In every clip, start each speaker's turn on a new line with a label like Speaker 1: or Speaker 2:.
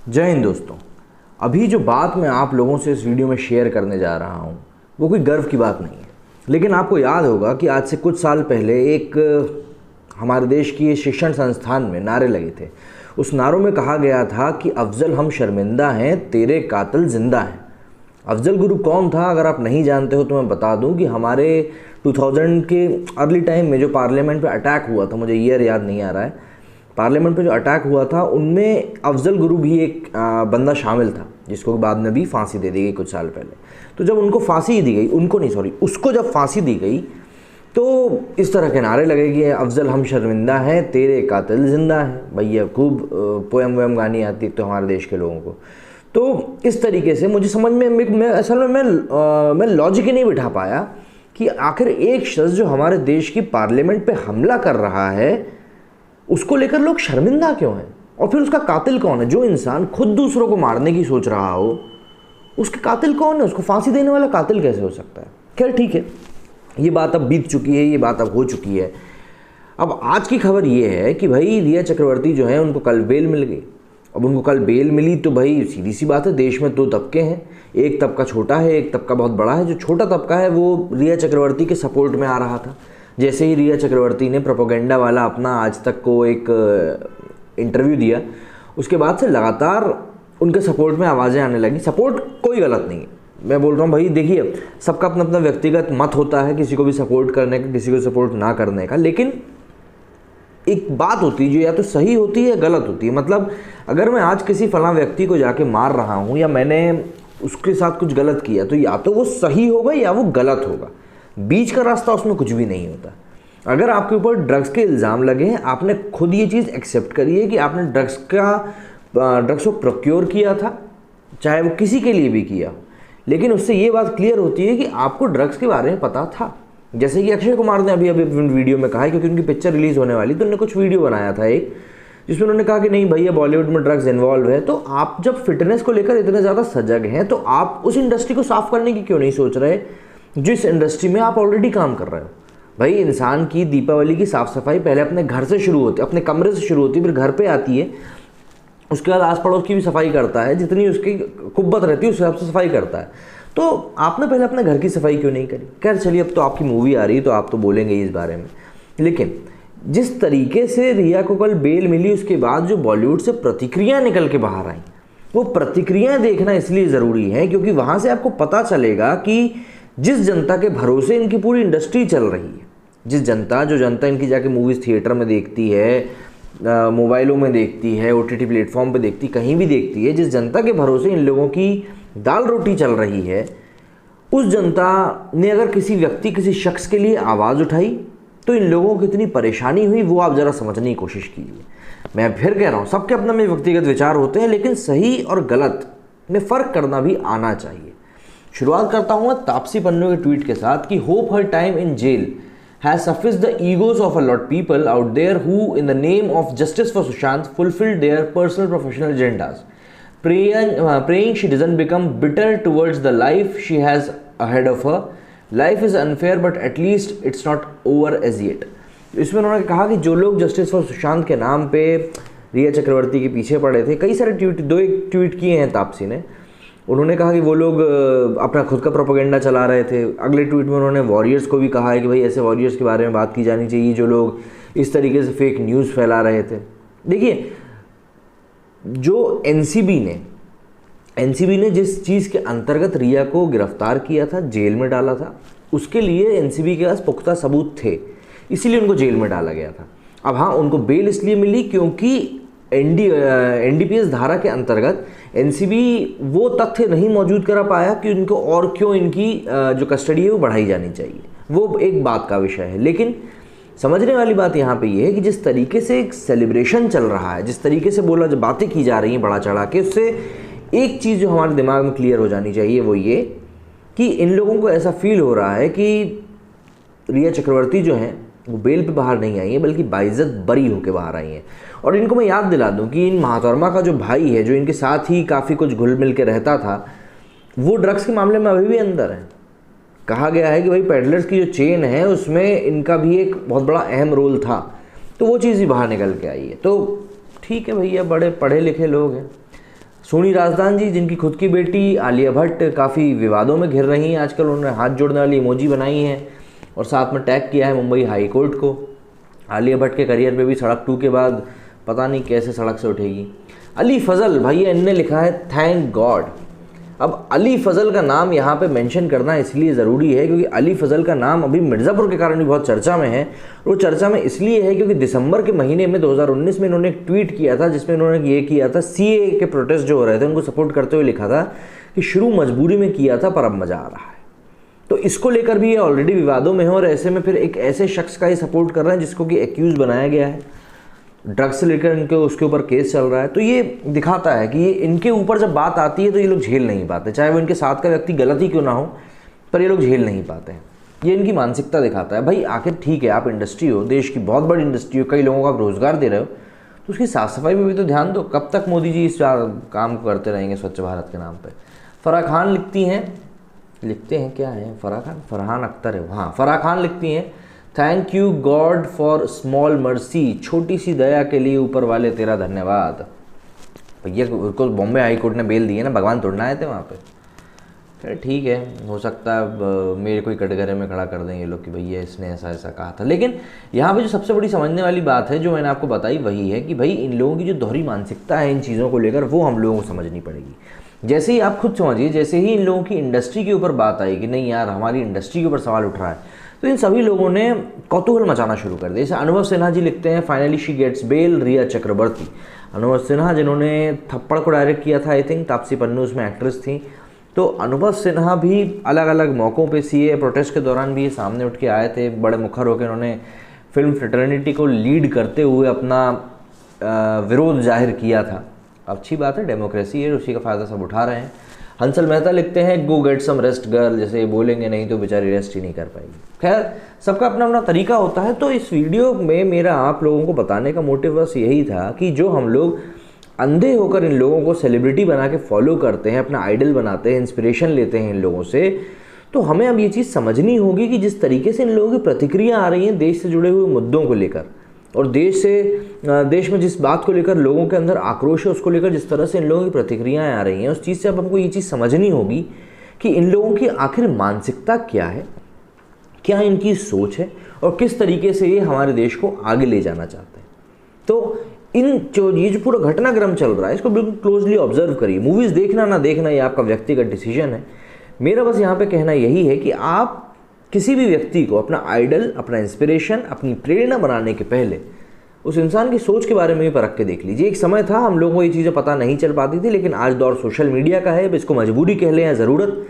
Speaker 1: जय हिंद दोस्तों। अभी जो बात मैं आप लोगों से इस वीडियो में शेयर करने जा रहा हूँ वो कोई गर्व की बात नहीं है, लेकिन आपको याद होगा कि आज से कुछ साल पहले एक हमारे देश की शिक्षण संस्थान में नारे लगे थे। उस नारों में कहा गया था कि अफजल हम शर्मिंदा हैं, तेरे कातिल जिंदा हैं। अफजल गुरु कौन था? अगर आप नहीं जानते हो तो मैं बता दूं कि हमारे 2000 के अर्ली टाइम में जो पार्लियामेंट पे अटैक हुआ था, मुझे ईयर याद नहीं आ रहा है, पार्लियामेंट पे जो अटैक हुआ था उनमें अफजल गुरु भी एक बंदा शामिल था, जिसको बाद में भी फांसी दे दी गई कुछ साल पहले। तो जब उनको फांसी दी गई, उसको जब फांसी दी गई तो इस तरह के नारे लगे कि अफजल हम शर्मिंदा हैं, तेरे कातिल जिंदा हैं। भैया खूब पोएम वोएम गानी आती है तो हमारे देश के लोगों को। तो इस तरीके से मुझे समझ में असल में मैं लॉजिक ही नहीं बिठा पाया कि आखिर एक शख्स जो हमारे देश की पार्लियामेंट पे हमला कर रहा है उसको लेकर लोग शर्मिंदा क्यों हैं, और फिर उसका कातिल कौन है? जो इंसान खुद दूसरों को मारने की सोच रहा हो उसके कातिल कौन है? उसको फांसी देने वाला कातिल कैसे हो सकता है? खैर ठीक है, ये बात अब बीत चुकी है, ये बात अब हो चुकी है। अब आज की खबर ये है कि भाई रिया चक्रवर्ती जो है उनको कल बेल मिल गई। अब उनको कल बेल मिली तो भाई सीधी सी बात है, देश में दो तबके हैं, एक तबका छोटा है, एक तबका बहुत बड़ा है। जो छोटा तबका है वो रिया चक्रवर्ती के सपोर्ट में आ रहा था। जैसे ही रिया चक्रवर्ती ने प्रोपेगेंडा वाला अपना आज तक को एक इंटरव्यू दिया, उसके बाद से लगातार उनके सपोर्ट में आवाज़ें आने लगी। सपोर्ट कोई गलत नहीं है, मैं बोल रहा हूँ भाई देखिए, सबका अपना अपना व्यक्तिगत मत होता है, किसी को भी सपोर्ट करने का, किसी को सपोर्ट ना करने का, लेकिन एक बात होती है जो या तो सही होती है या गलत होती है। मतलब अगर मैं आज किसी फलां व्यक्ति को जाके मार रहा हूँ या मैंने उसके साथ कुछ गलत किया तो या तो वो सही होगा या वो गलत होगा, बीच का रास्ता उसमें कुछ भी नहीं होता। अगर आपके ऊपर ड्रग्स के इल्ज़ाम लगे हैं, आपने खुद ये चीज़ एक्सेप्ट करी है कि आपने ड्रग्स को प्रोक्योर किया था, चाहे वो किसी के लिए भी किया, लेकिन उससे ये बात क्लियर होती है कि आपको ड्रग्स के बारे में पता था। जैसे कि अक्षय कुमार ने अभी वीडियो में कहा है, क्योंकि उनकी पिक्चर रिलीज होने वाली, तो उन्होंने कुछ वीडियो बनाया था एक, जिसमें उन्होंने कहा कि नहीं भैया बॉलीवुड में ड्रग्स इन्वॉल्व है। तो आप जब फिटनेस को लेकर इतने ज़्यादा सजग हैं तो आप उस इंडस्ट्री को साफ करने की क्यों नहीं सोच रहे जिस इंडस्ट्री में आप ऑलरेडी काम कर रहे हो? भाई इंसान की दीपावली की साफ़ सफाई पहले अपने घर से शुरू होती है, अपने कमरे से शुरू होती है, फिर घर पे आती है, उसके बाद आस पड़ोस की भी सफाई करता है, जितनी उसकी कुब्बत रहती है उस हिसाब से सफाई करता है। तो आपने पहले अपने घर की सफाई क्यों नहीं करी? खैर चलिए, अब तो आपकी मूवी आ रही है तो आप तो बोलेंगे इस बारे में, लेकिन जिस तरीके से रिया को कल बेल मिली उसके बाद जो बॉलीवुड से प्रतिक्रिया निकल के बाहर आई, वो प्रतिक्रियाएं देखना इसलिए ज़रूरी है क्योंकि वहाँ से आपको पता चलेगा कि जिस जनता के भरोसे इनकी पूरी इंडस्ट्री चल रही है, जो जनता इनकी जाके मूवीज़ थिएटर में देखती है, मोबाइलों में देखती है, OTT प्लेटफॉर्म पे देखती, कहीं भी देखती है, जिस जनता के भरोसे इन लोगों की दाल रोटी चल रही है, उस जनता ने अगर किसी व्यक्ति, किसी शख्स के लिए आवाज़ उठाई तो इन लोगों को कितनी परेशानी हुई वो आप ज़रा समझने की कोशिश कीजिए। मैं फिर कह रहा हूँ, सबके अपने में व्यक्तिगत विचार होते हैं, लेकिन सही और गलत में फ़र्क करना भी आना चाहिए। शुरुआत करता हूँ तापसी पन्नू के ट्वीट के साथ कि hope her time in jail has sufficed the egos of a lot people out there who in the name of justice for Sushant fulfilled their personal professional agendas, praying she doesn't become bitter towards the life she has ahead of her. Life is unfair but at least it's not over as yet. इसमें उन्होंने कहा कि जो लोग justice for Sushant के नाम पे रिया चक्रवर्ती के पीछे पड़े थे, कई सारे एक ट्वीट किए हैं तापसी ने। उन्होंने कहा कि वो लोग अपना खुद का प्रोपेगेंडा चला रहे थे। अगले ट्वीट में उन्होंने वॉरियर्स को भी कहा है कि भाई ऐसे वॉरियर्स के बारे में बात की जानी चाहिए जो लोग इस तरीके से फेक न्यूज़ फैला रहे थे। देखिए, जो एनसीबी ने जिस चीज़ के अंतर्गत रिया को गिरफ्तार किया था, जेल में डाला था, उसके लिए एनसीबी के पास पुख्ता सबूत थे, इसीलिए उनको जेल में डाला गया था। अब हाँ, उनको बेल इसलिए मिली क्योंकि एनडीपीएस धारा के अंतर्गत एनसीबी वो तथ्य नहीं मौजूद करा पाया कि उनको और क्यों इनकी जो कस्टडी है वो बढ़ाई जानी चाहिए, वो एक बात का विषय है। लेकिन समझने वाली बात यहाँ पे ये है कि जिस तरीके से एक सेलिब्रेशन चल रहा है, जिस तरीके से बोला, जो बातें की जा रही हैं बढ़ा चढ़ा के, उससे एक चीज़ जो हमारे दिमाग में क्लियर हो जानी चाहिए वो ये कि इन लोगों को ऐसा फील हो रहा है कि रिया चक्रवर्ती जो हैं वो बेल पे बाहर नहीं आई है, बल्कि बाइज्जत बरी होकर बाहर आई हैं। और इनको मैं याद दिला दूं कि इन महातरमा का जो भाई है, जो इनके साथ ही काफ़ी कुछ घुल मिल के रहता था, वो ड्रग्स के मामले में अभी भी अंदर है। कहा गया है कि भाई पेडलर्स की जो चेन है उसमें इनका भी एक बहुत बड़ा अहम रोल था, तो वो चीज़ भी बाहर निकल के आई है। तो ठीक है भैया, बड़े पढ़े लिखे लोग हैं, सोनी राजदान जी, जिनकी खुद की बेटी आलिया भट्ट काफ़ी विवादों में घिर रही हैं आजकल, उन्होंने हाथ जोड़ने वाली इमोजी बनाई है और साथ में टैग किया है मुंबई हाई कोर्ट को। आलिया भट्ट के करियर पे भी सड़क 2 के बाद पता नहीं कैसे सड़क से उठेगी। अली फजल भैया, इनने लिखा है थैंक गॉड। अब अली फजल का नाम यहाँ पे मेंशन करना इसलिए ज़रूरी है क्योंकि अली फजल का नाम अभी मिर्ज़ापुर के कारण भी बहुत चर्चा में है। वो चर्चा में इसलिए है क्योंकि दिसंबर के महीने में 2019 में इन्होंने एक ट्वीट किया था जिसमें इन्होंने ये किया था, सीए के प्रोटेस्ट जो हो रहे थे उनको सपोर्ट करते हुए लिखा था कि शुरू मजबूरी में किया था पर अब मज़ा आ रहा है। तो इसको लेकर भी ये ऑलरेडी विवादों में है और ऐसे में फिर एक ऐसे शख्स का ही सपोर्ट कर रहे हैं जिसको कि एक्यूज़ बनाया गया है, ड्रग्स से लेकर इनके उसके ऊपर केस चल रहा है। तो ये दिखाता है कि ये इनके ऊपर जब बात आती है तो ये लोग झेल नहीं पाते, चाहे वो इनके साथ का व्यक्ति गलत ही क्यों ना हो, पर ये लोग झेल नहीं पाते हैं। ये इनकी मानसिकता दिखाता है। भाई आखिर ठीक है, आप इंडस्ट्री हो, देश की बहुत बड़ी इंडस्ट्री हो, कई लोगों को आप रोज़गार दे रहे हो, तो उसकी साफ़ सफाई में भी तो ध्यान दो। कब तक मोदी जी इस काम को करते रहेंगे स्वच्छ भारत के नाम पर। फराह खान लिखते हैं क्या है, फरहान अख्तर है, हाँ, फराह खान लिखती हैं, thank you God for small mercy, छोटी सी दया के लिए ऊपर वाले तेरा धन्यवाद। भैया उनको बॉम्बे हाई कोर्ट ने बेल दी है ना, भगवान तोड़ना आए थे वहाँ पे। फिर ठीक है, हो सकता है मेरे कोई कटघरे में खड़ा कर दें ये लोग कि भैया इसने ऐसा ऐसा कहा था। लेकिन यहाँ पे जो सबसे बड़ी समझने वाली बात है जो मैंने आपको बताई वही है कि भाई इन लोगों की जो दोहरी मानसिकता है इन चीज़ों को लेकर, वो हम लोगों को समझनी पड़ेगी। जैसे ही आप खुद समझिए, जैसे ही इन लोगों की इंडस्ट्री के ऊपर बात आई कि नहीं यार हमारी इंडस्ट्री के ऊपर सवाल उठ रहा है, तो इन सभी लोगों ने कौतूहल मचाना शुरू कर दिया। जैसे अनुभव सिन्हा जी लिखते हैं, फाइनली शी गेट्स बेल, रिया चक्रवर्ती। अनुभव सिन्हा जिन्होंने थप्पड़ को डायरेक्ट किया था, आई थिंक तापसी पन्नू उसमें एक्ट्रेस थी। तो अनुभव सिन्हा भी अलग अलग मौक़ों पे सीए प्रोटेस्ट के दौरान भी सामने उठ के आए थे, बड़े मुखर होकर उन्होंने फिल्म फ्रेटर्निटी को लीड करते हुए अपना विरोध जाहिर किया था। अच्छी बात है, डेमोक्रेसी है, उसी का फ़ायदा सब उठा रहे हैं। हंसल मेहता लिखते हैं, go get some rest girl, जैसे ये बोलेंगे नहीं तो बेचारी रेस्ट ही नहीं कर पाएगी। खैर सबका अपना अपना तरीका होता है। तो इस वीडियो में मेरा आप लोगों को बताने का मोटिव बस यही था कि जो हम लोग अंधे होकर इन लोगों को सेलिब्रिटी बना के फॉलो करते हैं, अपना आइडल बनाते हैं, इंस्पिरेशन लेते हैं इन लोगों से, तो हमें अब ये चीज़ समझनी होगी कि जिस तरीके से इन लोगों की प्रतिक्रिया आ रही हैं देश से जुड़े हुए मुद्दों को लेकर, और देश में जिस बात को लेकर लोगों के अंदर आक्रोश है उसको लेकर जिस तरह से इन लोगों की प्रतिक्रियाएं आ रही हैं, उस चीज़ से अब हमको ये चीज़ समझनी होगी कि इन लोगों की आखिर मानसिकता क्या है, क्या इनकी सोच है और किस तरीके से ये हमारे देश को आगे ले जाना चाहते हैं। तो ये जो पूरा घटनाक्रम चल रहा है इसको बिल्कुल क्लोजली ऑब्जर्व करिए। मूवीज़ देखना ना देखना ये आपका व्यक्तिगत डिसीजन है। मेरा बस यहाँ पे कहना यही है कि आप किसी भी व्यक्ति को अपना आइडल, अपना इंस्पिरेशन, अपनी प्रेरणा बनाने के पहले उस इंसान की सोच के बारे में भी परख के देख लीजिए। एक समय था हम लोगों को ये चीज़ें पता नहीं चल पाती थी, लेकिन आज दौर सोशल मीडिया का है। अब इसको मजबूरी कह लें या ज़रूरत,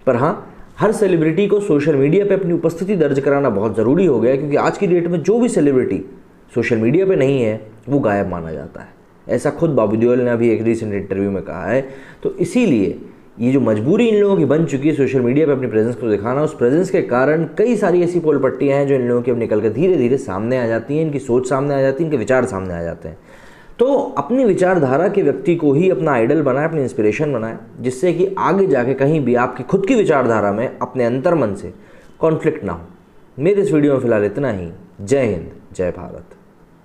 Speaker 1: पर हाँ, हर सेलिब्रिटी को सोशल मीडिया पे अपनी उपस्थिति दर्ज कराना बहुत ज़रूरी हो गया है, क्योंकि आज की डेट में जो भी सेलिब्रिटी सोशल मीडिया पे नहीं है वो गायब माना जाता है। ऐसा खुद बॉबी देओल ने अभी एक रिसेंट इंटरव्यू में कहा है। तो इसीलिए ये जो मजबूरी इन लोगों की बन चुकी है सोशल मीडिया पे अपनी प्रेजेंस को दिखाना, उस प्रेजेंस के कारण कई सारी ऐसी पोल पट्टियाँ हैं जो इन लोगों की अब निकल कर धीरे धीरे सामने आ जाती हैं, इनकी सोच सामने आ जाती है, इनके विचार सामने आ जाते हैं। तो अपनी विचारधारा के व्यक्ति को ही अपना आइडल बनाए, अपनी इंस्पिरेशन बनाए, जिससे कि आगे जाके कहीं भी आपकी खुद की विचारधारा में अपने अंतर्मन से कॉन्फ्लिक्ट ना हो। मेरे इस वीडियो में फ़िलहाल इतना ही। जय हिंद, जय भारत।